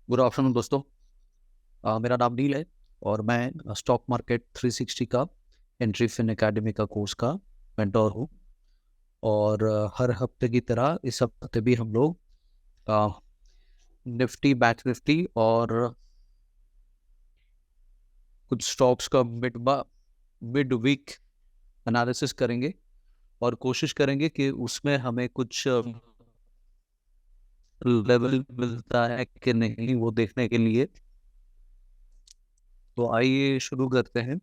Good afternoon दोस्तों। मेरा नाम नील है और मैं स्टॉक मार्केट 360 का एंट्री फिन एकेडमी का कोर्स का मेंटोर हूँ। और हर हफ्ते की तरह इस हफ्ते भी हम लोग निफ्टी बैंक निफ्टी और कुछ स्टॉक्स का मिड वीक एनालिसिस करेंगे और कोशिश करेंगे कि उसमें हमें कुछ लेवल मिलता है कि नहीं वो देखने के लिए। तो आइए शुरू करते हैं।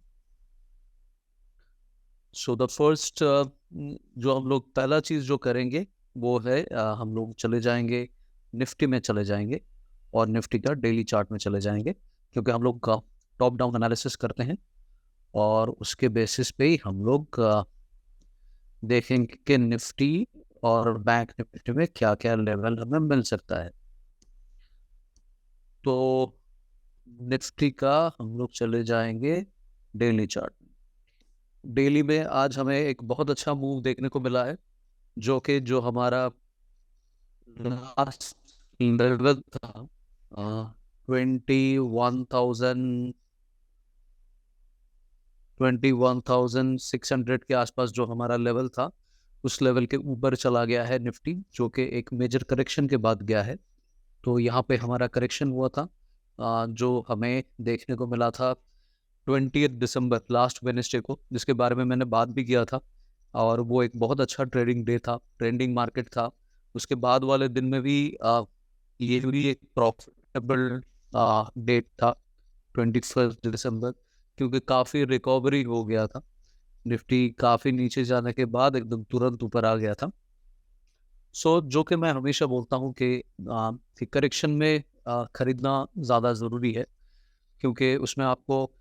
सो द फर्स्ट जो हम लोग पहला चीज जो करेंगे वो है हम लोग चले जाएंगे निफ्टी में चले जाएंगे और निफ्टी का डेली चार्ट में चले जाएंगे, क्योंकि हम लोग टॉप डाउन एनालिसिस करते हैं और उसके बेसिस पे ही हम लोग देखेंगे कि निफ्टी और बैंक निफ्टी में क्या क्या लेवल हमें मिल सकता है। तो निफ्टी का हम लोग चले जाएंगे डेली चार्ट। डेली में आज हमें एक बहुत अच्छा मूव देखने को मिला है, जो हमारा लास्ट लेवल था 21,000 21,600 के आसपास जो हमारा लेवल था, उस लेवल के ऊपर चला गया है निफ्टी, जो कि एक मेजर करेक्शन के बाद गया है। तो यहाँ पे हमारा करेक्शन हुआ था जो हमें देखने को मिला था 20 दिसंबर लास्ट वेडनेसडे को, जिसके बारे में मैंने बात भी किया था। और वो एक बहुत अच्छा ट्रेडिंग डे था, ट्रेंडिंग मार्केट था। उसके बाद वाले दिन में भी ये भी एक प्रॉफिटेबल डेट था 21 दिसंबर, क्योंकि काफ़ी रिकवरी हो गया था। निफ्टी काफ़ी नीचे जाने के बाद एकदम तुरंत ऊपर आ गया था। जो कि मैं हमेशा बोलता हूँ कि करेक्शन में खरीदना ज़्यादा ज़रूरी है, क्योंकि उसमें आपको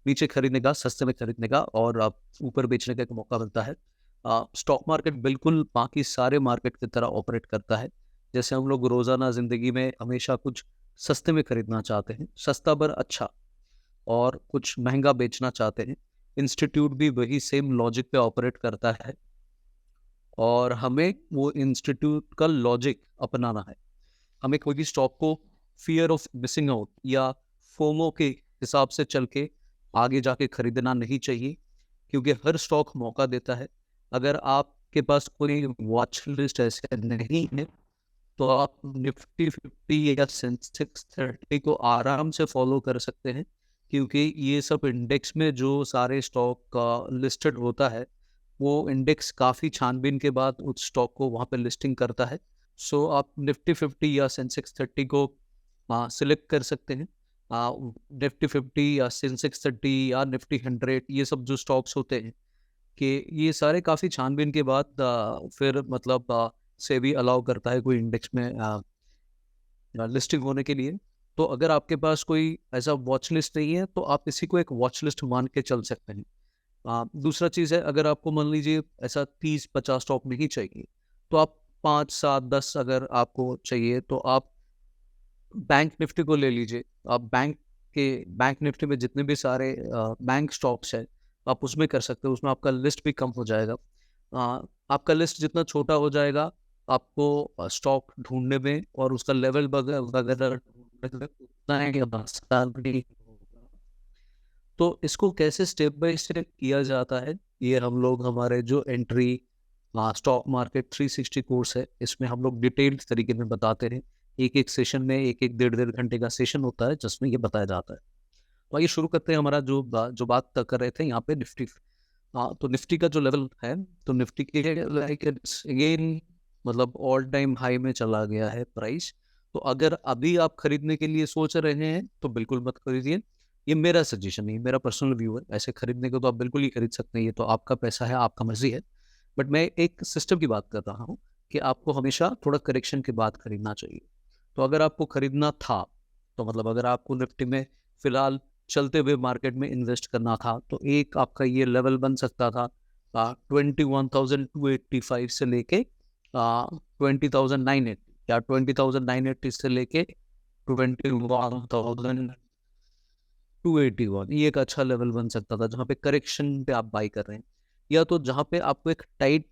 नीचे खरीदने का, सस्ते में खरीदने का और आप ऊपर बेचने का एक मौका मिलता है। स्टॉक मार्केट बिल्कुल बाकी सारे मार्केट की तरह ऑपरेट करता है। जैसे हम लोग रोज़ाना ज़िंदगी में हमेशा कुछ सस्ते में खरीदना चाहते हैं, सस्ता पर अच्छा, और कुछ महंगा बेचना चाहते हैं। इंस्टीट्यूट भी वही सेम लॉजिक पे ऑपरेट करता है और हमें वो इंस्टीट्यूट का लॉजिक अपनाना है। हमें कोई भी स्टॉक को फियर ऑफ मिसिंग आउट या फोमो के हिसाब से चल के आगे जाके खरीदना नहीं चाहिए, क्योंकि हर स्टॉक मौका देता है। अगर आपके पास कोई वॉच लिस्ट ऐसे नहीं है, तो आप निफ्टी 50 या सेंसेक्स 30 को आराम से फॉलो कर सकते हैं, क्योंकि ये सब इंडेक्स में जो सारे स्टॉक का लिस्टेड होता है, वो इंडेक्स काफ़ी छानबीन के बाद उस स्टॉक को वहाँ पे लिस्टिंग करता है। आप निफ्टी 50 या सेंसेक्स 30 को सिलेक्ट कर सकते हैं। निफ्टी 50 या सेंसेक्स 30 या निफ्टी 100, ये सब जो स्टॉक्स होते हैं, कि ये सारे काफ़ी छानबीन के बाद फिर मतलब से भी अलाउ करता है कोई इंडेक्स में लिस्टिंग होने के लिए। तो अगर आपके पास कोई ऐसा वॉच लिस्ट नहीं है, तो आप इसी को एक वॉच लिस्ट मान के चल सकते हैं। दूसरा चीज़ है, अगर आपको मान लीजिए ऐसा 30-50 स्टॉक नहीं चाहिए, तो आप 5-7-10 अगर आपको चाहिए, तो आप बैंक निफ्टी को ले लीजिए। आप बैंक निफ्टी में जितने भी सारे बैंक स्टॉक्स हैं, आप उसमें कर सकते हो। उसमें आपका लिस्ट भी कम हो जाएगा। आपका लिस्ट जितना छोटा हो जाएगा, आपको स्टॉक ढूंढने में और उसका लेवल वगैरह ढूंढने में उतना ही आसान नहीं होगा। तो इसको कैसे स्टेप बाय स्टेप किया जाता है, ये हम लोग हमारे जो एंट्री स्टॉक मार्केट 360 कोर्स है, इसमें हम लोग डिटेल्ड तरीके में बताते हैं। एक एक सेशन में एक एक डेढ़ डेढ़ घंटे का सेशन होता है, जिसमें ये बताया जाता है। तो आइए शुरू करते हैं। हमारा जो बात कर रहे थे यहाँ पे निफ्टी। तो निफ्टी का जो लेवल है, तो निफ्टी के लाइक अगेन मतलब ऑल टाइम हाई में चला गया है प्राइस। तो अगर अभी आप खरीदने के लिए सोच रहे हैं, तो बिल्कुल मत खरीदिए। ये मेरा सजेशन नहीं, मेरा पर्सनल व्यू है। ऐसे खरीदने को तो आप बिल्कुल ही खरीद सकते हैं, ये तो आपका पैसा है, आपका मर्जी है। बट मैं एक सिस्टम की बात कर रहा हूँ कि आपको हमेशा थोड़ा करेक्शन के बाद खरीदना चाहिए। तो अगर आपको खरीदना था, तो मतलब अगर आपको निफ्टी में फिलहाल चलते हुए मार्केट में इन्वेस्ट करना था, तो एक आपका ये लेवल बन सकता था 21,285 से लेके 20,980, या 20,980 से लेके 21,281। ये एक अच्छा लेवल बन सकता था, जहाँ पे करेक्शन पे आप बाई कर रहे हैं, या तो जहाँ पे आपको एक टाइट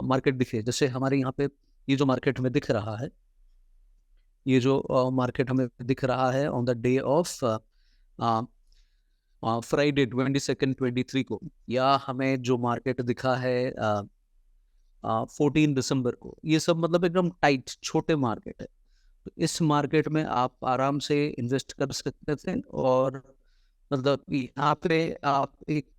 मार्केट दिखे। जैसे हमारे यहाँ पे ये जो मार्केट हमें दिख रहा है, ये जो मार्केट हमें दिख रहा है on the day of Friday 22 23 को, या हमें जो मार्केट दिखा है 14 दिसंबर को, ये सब मतलब एकदम टाइट छोटे मार्केट है। तो इस मार्केट में आप आराम से इन्वेस्ट कर सकते थे, और मतलब यहाँ पे आप एक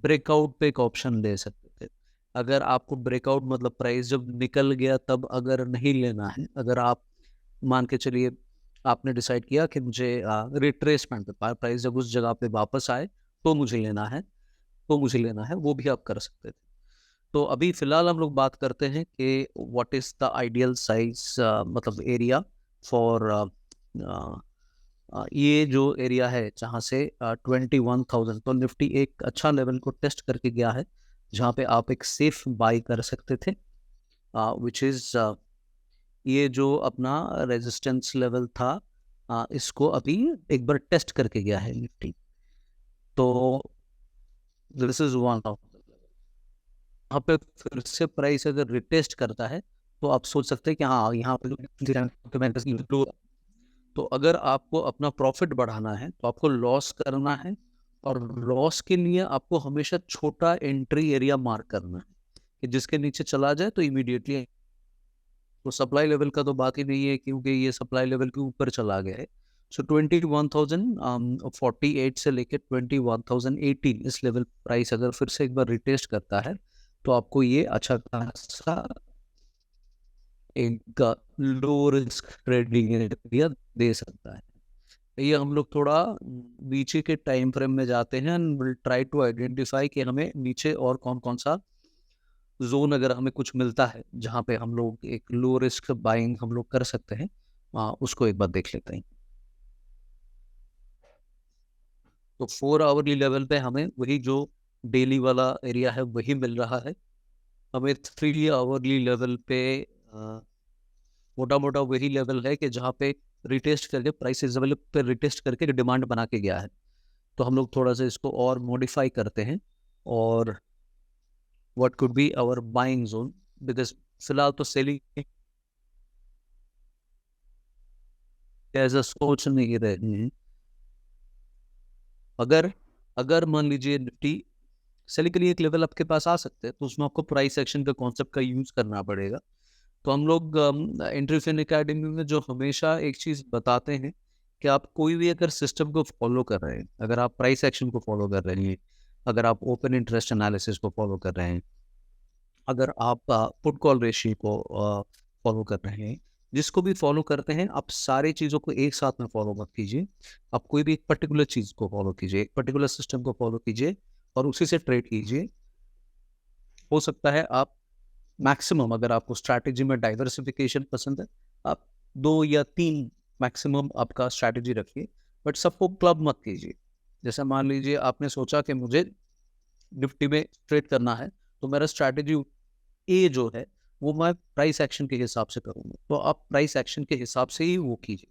ब्रेकआउट पे एक ऑप्शन ले सकते थे। अगर आपको ब्रेकआउट मतलब प्राइस जब निकल गया तब अगर नहीं लेना है, अगर आप मान के चलिए आपने डिसाइड किया कि मुझे रिट्रेसमेंट पे प्राइस जब उस जगह पे वापस आए तो मुझे लेना है, वो भी आप कर सकते थे। तो अभी फिलहाल हम लोग बात करते हैं कि what is the ideal size, मतलब एरिया फॉर ये जो एरिया है जहाँ से 21,000, तो निफ्टी एक अच्छा लेवल को टेस्ट करके गया है जहाँ पे आप एक सेफ बाई कर सकते थे, विच इज ये जो अपना रेजिस्टेंस लेवल था, इसको अभी एक बार टेस्ट करके गया है निफ्टी। तो दिस इज वन ऑफ, यहाँ पे फिर से प्राइस अगर रिटेस्ट करता है तो आप सोच सकते हैं कि हाँ यहाँ पे तो अगर आपको अपना प्रॉफिट बढ़ाना है तो आपको लॉस करना है, और लॉस के लिए आपको हमेशा छोटा एंट्री एरिया मार्क करना है कि जिसके नीचे चला जाए तो इमीडिएटली, तो सप्लाई लेवल का तो बात ही नहीं है क्योंकि ये सप्लाई लेवल के ऊपर चला गया है। सो 21,048 से लेकर 21,018 इस लेवल प्राइस अगर फिर से एक बार रिटेस्ट करता है तो आपको ये अच्छा खासा एक लो रिस्क ट्रेडिंग एरिया दे सकता है। ये हम लोग थोड़ा नीचे के टाइम फ्रेम में जाते हैं and will try to identify कि हमें नीचे और कौन कौन सा जोन अगर हमें कुछ मिलता है जहाँ पे हम लोग एक लो रिस्क बाइंग हम लोग कर सकते हैं, उसको एक बार देख लेते हैं। तो 4 आवरली लेवल पे हमें वही जो डेली वाला एरिया है वही मिल रहा है। हमें 3 आवरली लेवल पे मोटा मोटा वही लेवल है कि जहाँ पे रिटेस्ट करके प्राइस इस लेवल पे रिटेस्ट करके डिमांड बना के गया है। तो हम लोग थोड़ा सा इसको और मॉडिफाई करते हैं, और what could be our buying zone, because फिलहाल तो सेलिंग ऐसा सोच नहीं रहे हैं। अगर अगर मान लीजिए निफ्टी सेलिंग के लिए एक लेवल आपके पास आ सकते हैं तो उसमें आपको प्राइस एक्शन का कॉन्सेप्ट का यूज करना पड़ेगा। तो हम लोग एंट्रीफिन एकेडमी में जो हमेशा एक चीज बताते हैं कि आप कोई भी अगर सिस्टम को फॉलो कर रहे हैं, अगर आप प्राइस एक्शन को फॉलो कर रहे हैं, अगर आप ओपन इंटरेस्ट एनालिसिस को फॉलो कर रहे हैं, अगर आप पुट कॉल रेशियो को फॉलो कर रहे हैं, जिसको भी फॉलो करते हैं आप सारी चीज़ों को एक साथ में फॉलो मत कीजिए। आप कोई भी एक पर्टिकुलर चीज़ को फॉलो कीजिए, एक पर्टिकुलर सिस्टम को फॉलो कीजिए और उसी से ट्रेड कीजिए। हो सकता है आप मैक्सिमम, अगर आपको स्ट्रैटेजी में डाइवर्सिफिकेशन पसंद है, आप 2 या 3 मैक्सिमम आपका स्ट्रैटेजी रखिए, बट सबको क्लब मत कीजिए। जैसे मान लीजिए आपने सोचा कि मुझे निफ्टी में ट्रेड करना है, तो मेरा स्ट्रैटेजी ए जो है वो मैं प्राइस एक्शन के हिसाब से करूँगा, तो आप प्राइस एक्शन के हिसाब से ही वो कीजिए।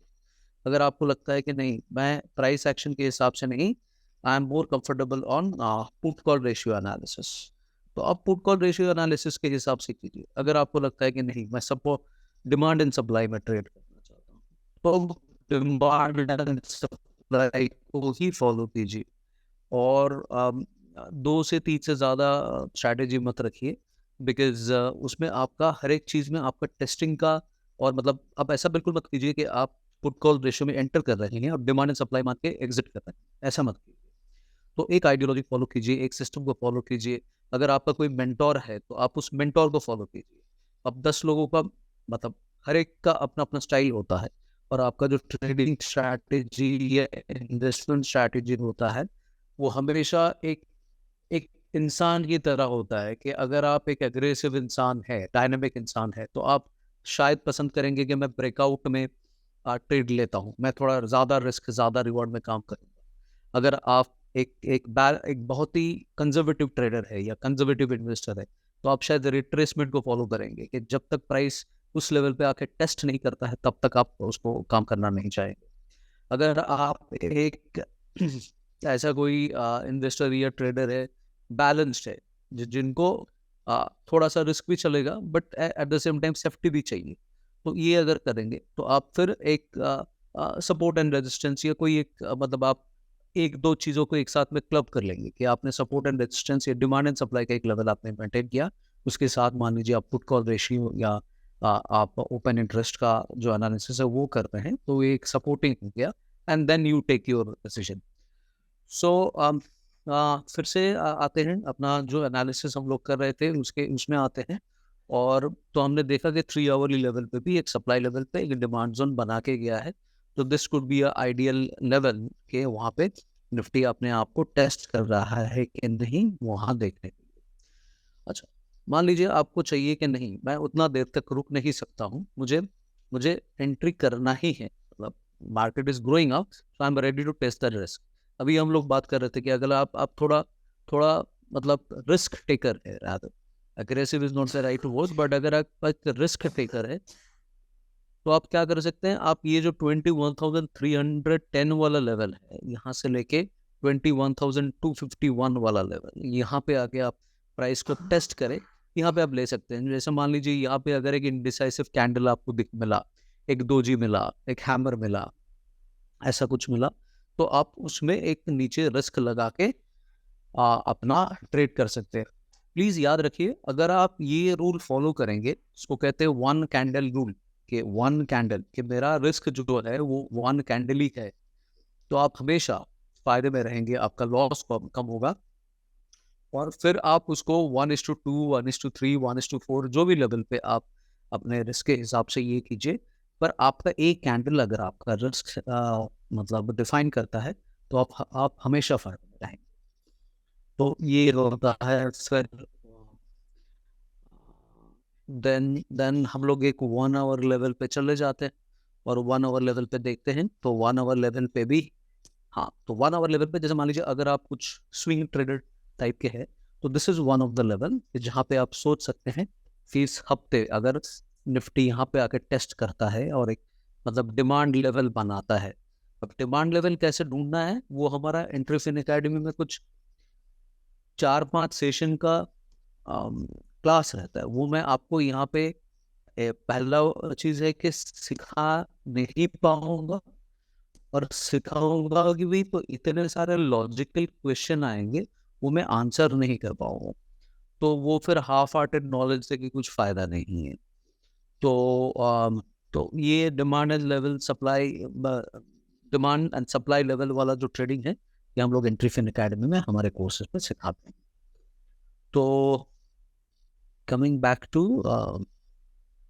अगर आपको लगता है कि नहीं मैं प्राइस एक्शन के हिसाब से नहीं, I am more comfortable on put call ratio analysis, तो आप पुट कॉल रेशियो एनालिसिस के हिसाब से कीजिए। अगर आपको लगता है कि नहीं मैं सबको डिमांड एंड सप्लाई में ट्रेड करना चाहता हूँ तो डिमांड एंड सप्लाई को ही फॉलो कीजिए, और 2 से 3 से ज़्यादा स्ट्रैटेजी मत रखिए, बिकॉज उसमें आपका हर एक चीज़ में आपका टेस्टिंग का, और मतलब आप ऐसा बिल्कुल मत कीजिए कि आप पुट कॉल रेशियो में एंटर कर रहे हैं और डिमांड एंड सप्लाई मान के एग्जिट कर रहे हैं, ऐसा मत कीजिए। तो एक आइडियोलॉजी फॉलो कीजिए, एक सिस्टम को फॉलो कीजिए। अगर आपका कोई मेंटोर है तो आप उस मेंटोर को फॉलो कीजिए। अब 10 लोगों का मतलब हर एक का अपना अपना स्टाइल होता है, और आपका जो ट्रेडिंग स्ट्रैटेजी या इन्वेस्टमेंट स्ट्रैटेजी होता है वो हमेशा एक एक इंसान की तरह होता है कि अगर आप एक एग्रेसिव इंसान है, डायनामिक इंसान है, तो आप शायद पसंद करेंगे कि मैं ब्रेकआउट में ट्रेड लेता हूँ, मैं थोड़ा ज़्यादा रिस्क ज़्यादा रिवॉर्ड में काम करूँगा। अगर आप एक बहुत ही कंजर्वेटिव ट्रेडर है या कंजर्वेटिव इन्वेस्टर है, तो आप शायद रिट्रेसमेंट को फॉलो करेंगे कि जब तक प्राइस उस लेवल पे आके टेस्ट नहीं करता है तब तक आप उसको काम करना नहीं चाहेंगे। अगर आप एक ऐसा कोई इन्वेस्टर या ट्रेडर है, बैलेंस्ड है, जिनको थोड़ा सा रिस्क भी चलेगा but at the same time safety भी चाहिए, तो ये अगर करेंगे तो आप फिर एक सपोर्ट एंड रेजिस्टेंस या कोई एक मतलब आप एक दो चीज़ों को एक साथ में क्लब कर लेंगे कि आपने सपोर्ट एंड रेजिस्टेंस या डिमांड एंड सप्लाई का एक लेवल आपने मेंटेन किया, उसके साथ मान लीजिए आप पुट कॉल रेशियो या आप ओपन इंटरेस्ट का जो एनालिसिस है वो कर रहे हैं, तो ये एक सपोर्टिंग हो गया and then you take your decision. So फिर से आते हैं अपना जो एनालिसिस हम लोग कर रहे थे उसमें आते हैं। और तो हमने देखा कि 3 आवरली लेवल पे भी एक सप्लाई लेवल पे एक डिमांड जोन बना के गया है, तो this could be a ideal level के वहाँ पे निफ्टी अपने आप को टेस्ट कर रहा है कि नहीं, वहाँ देखने के लिए। अच्छा, मान लीजिए आपको चाहिए कि नहीं मैं उतना देर तक रुक नहीं सकता हूँ, मुझे मुझे एंट्री करना ही है, मतलब market is growing up, so I am ready to test the risk. अभी हम लोग बात कर रहे थे कि अगर आप थोड़ा थोड़ा मतलब रिस्क टेकर है, rather aggressive is not the right word, but अगर आप एक रिस्क टेकर है तो आप क्या कर सकते हैं, आप ये जो 21,310 वाला लेवल है यहाँ से लेके 21,251 वाला लेवल, यहाँ पे आके आप प्राइस को टेस्ट करें, यहाँ पे आप ले सकते हैं। जैसे मान लीजिए यहाँ पे अगर एक इंडिसाइसिव कैंडल आपको मिला, एक डोजी मिला, एक हैमर मिला, ऐसा कुछ मिला, तो आप उसमें एक नीचे रिस्क लगा के अपना ट्रेड कर सकते हैं। प्लीज याद रखिए, अगर आप ये रूल फॉलो करेंगे, इसको कहते हैं वन कैंडल रूल, कि वन कैंडल कि मेरा रिस्क जो है वो वन कैंडल ही है, तो आप हमेशा फायदे में रहेंगे, आपका लॉस कम होगा। और फिर आप उसको 1:2, 1:3, 1:4 जो भी लेवल पे आप अपने रिस्क के हिसाब से ये कीजिए, पर आपका एक कैंडल अगर आपका रिस्क मतलब डिफाइन करता है तो आप हमेशा फायदे में रहेंगे। तो ये होता है सर। देन हम लोग एक 1 आवर लेवल पे चले जाते हैं और 1 आवर लेवल पे देखते हैं, तो 1 आवर लेवल पे भी, हाँ, तो 1 आवर लेवल पे जैसे मान लीजिए अगर आप कुछ स्विंग ट्रेडर टाइप के हैं, तो this is one of the level जहाँ पे आप सोच सकते हैं कि इस हफ्ते अगर निफ्टी यहाँ पे आके टेस्ट करता है और एक मतलब डिमांड लेवल बनाता है। अब डिमांड लेवल कैसे ढूंढना है, वो हमारा एंट्रीफिन एकेडमी में कुछ 4-5 सेशन का क्लास रहता है, वो मैं आपको यहाँ पे पहला चीज है कि सिखा नहीं पाऊंगा, और सिखाऊंगा कि भी तो इतने सारे लॉजिकल क्वेश्चन आएंगे वो मैं आंसर नहीं कर पाऊंगा, तो वो फिर हाफ हार्टेड नॉलेज से कि कुछ फायदा नहीं है। तो ये डिमांड एंड सप्लाई लेवल वाला जो ट्रेडिंग है, ये हम लोग एंट्रीफिन एकेडमी में हमारे कोर्सेज में सिखाते हैं। तो coming back to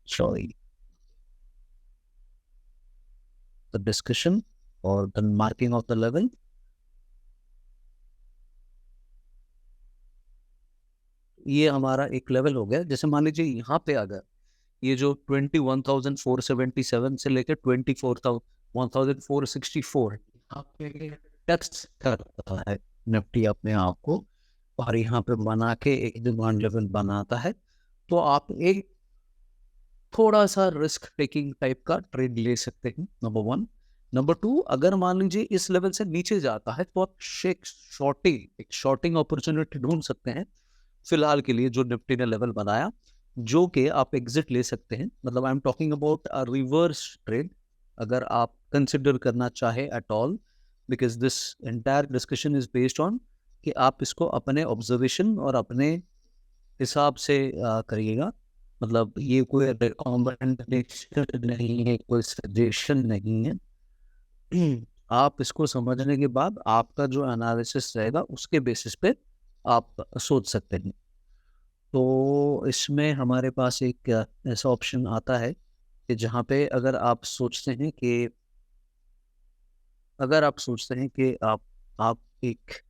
sorry the discussion or the marking of the level, ये हमारा एक लेवल हो गया। जैसे मान लीजिए यहाँ पे अगर ये जो 21,477 से लेकर 24,1,464 यहाँ पे टेस्ट करता है निफ्टी अपने आप को, और यहाँ पे बना के एक डिमांड लेवल बनाता है, तो आप एक थोड़ा सा रिस्क टेकिंग टाइप का ट्रेड ले सकते हैं, नंबर 1। नंबर 2, अगर मान लीजिए इस लेवल से नीचे जाता है तो आप एक शॉर्टिंग अपॉर्चुनिटी ढूंढ सकते हैं फिलहाल के लिए, जो निफ्टी ने लेवल बनाया, जो कि आप एग्जिट ले सकते हैं। मतलब I am talking about a reverse trade, अगर आप कंसिडर करना चाहे at all, because this entire discussion is based on कि आप इसको अपने ऑब्जर्वेशन और अपने हिसाब से करिएगा। मतलब ये कोई रिकमेंडेशन नहीं है, कोई सजेशन नहीं है। आप इसको समझने के बाद आपका जो एनालिसिस रहेगा उसके बेसिस पे आप सोच सकते हैं। तो इसमें हमारे पास एक ऐसा ऑप्शन आता है कि जहाँ पे अगर आप सोचते हैं कि आप एक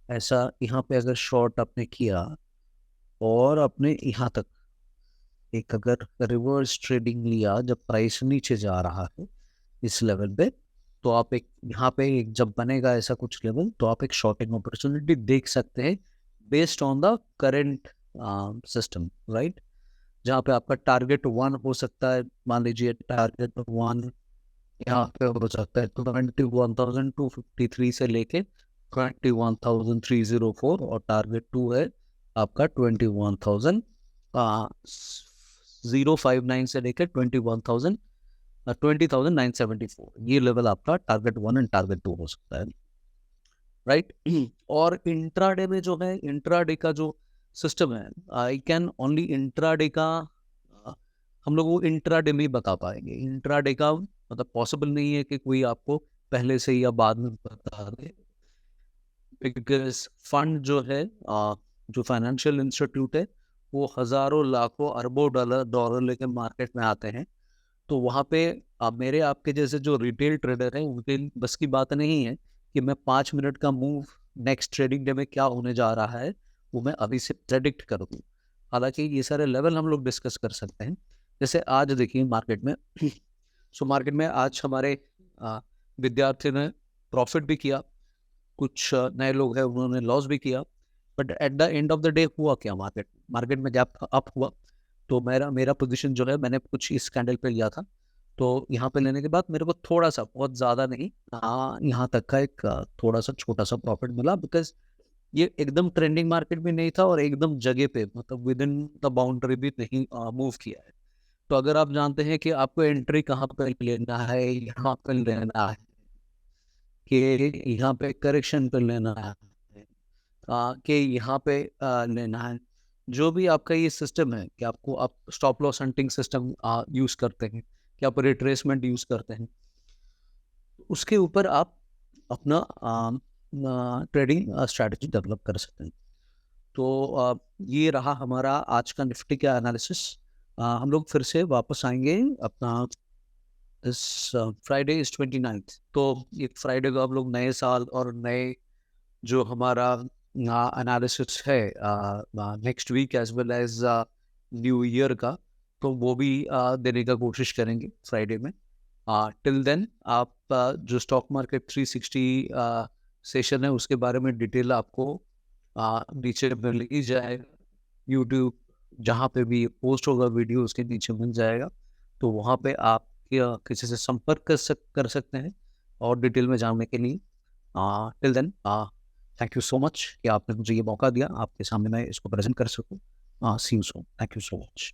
ऐसा यहाँ पे अगर शॉर्ट आपने किया और अपने यहाँ तक एक अगर रिवर्स ट्रेडिंग लिया जब प्राइस नीचे जा रहा है इस लेवल पे, तो आप एक यहाँ पे एक जब बनेगा ऐसा कुछ लेवल, तो आप एक शॉर्टिंग अपॉर्चुनिटी देख सकते हैं based on the current system, right. जहाँ पे आपका टारगेट 1 हो सकता है, मान लीजिए टारगेट 1 यहाँ पे हो सकता है 21,253 से लेके 21,304, और टारगेट 2 है आपका 21,000 2059 से लेकर 20,974, ये लेवल आपका टारगेट 1 एंड टारगेट 2 हो सकता है, राइट। और इंट्राडे में जो है, इंट्राडे का जो सिस्टम है, आई कैन ओनली इंट्राडे का हम लोग वो इंट्राडे में ही बता पाएंगे। इंट्राडे का मतलब पॉसिबल नहीं है कि कोई आपको पहले से या बाद में बता दे, बिकॉज फंड जो है, जो फाइनेंशियल इंस्टीट्यूट है, वो हजारों लाखों अरबों डॉलर लेके मार्केट में आते हैं। तो वहाँ पे मेरे आपके जैसे जो रिटेल ट्रेडर हैं, उनके बस की बात नहीं है कि मैं 5 मिनट का मूव नेक्स्ट ट्रेडिंग डे में क्या होने जा रहा है वो मैं अभी से प्रेडिक्ट कर दूँ। हालांकि ये सारे लेवल हम लोग डिस्कस कर सकते हैं। जैसे आज देखिए मार्केट में सो मार्केट में आज हमारे विद्यार्थी ने प्रॉफिट भी किया, कुछ नए लोग हैं उन्होंने लॉस भी किया, but at the end of the day हुआ क्या, मार्केट में गैप अप हुआ। तो मेरा पोजीशन जो है मैंने कुछ इस कैंडल पे लिया था, तो यहाँ पे लेने के बाद मेरे को थोड़ा सा, बहुत ज़्यादा नहीं, यहाँ तक का एक थोड़ा सा छोटा सा प्रॉफिट मिला, बिकॉज ये एकदम ट्रेंडिंग मार्केट भी नहीं था और एकदम जगह पे मतलब विद इन द बाउंड्री भी नहीं मूव किया है। तो अगर आप जानते हैं कि आपको एंट्री कहाँ पे लेना है, यहाँ पे लेना है, कि यहाँ पे करेक्शन पे लेना है, कि यहाँ पे लेना है, जो भी आपका ये सिस्टम है कि आपको आप stop loss hunting system use करते हैं, कि आप रिट्रेसमेंट यूज करते हैं, उसके ऊपर आप अपना ट्रेडिंग स्ट्रैटेजी डेवलप कर सकते हैं। तो ये रहा हमारा आज का निफ्टी का एनालिसिस। हम लोग फिर से वापस आएंगे अपना इस फ्राइडे इस 29th। तो ये फ्राइडे को आप लोग नए साल और नए जो हमारा एनालिसिस है next week as well as new year का, तो वो भी देने का कोशिश करेंगे फ्राइडे में। टिल देन आप जो स्टॉक मार्केट 360 सेशन है उसके बारे में डिटेल आपको नीचे मिल ही जाएगा, यूट्यूब जहाँ पे भी पोस्ट होगा वीडियो उसके नीचे मिल जाएगा। तो वहाँ पे आप किसी से संपर्क कर सकते हैं और डिटेल में जानने के लिए। Till then thank you so much कि आपने मुझे ये मौका दिया, आपके सामने मैं इसको प्रेजेंट कर सकूँ। See you soon, thank you so much.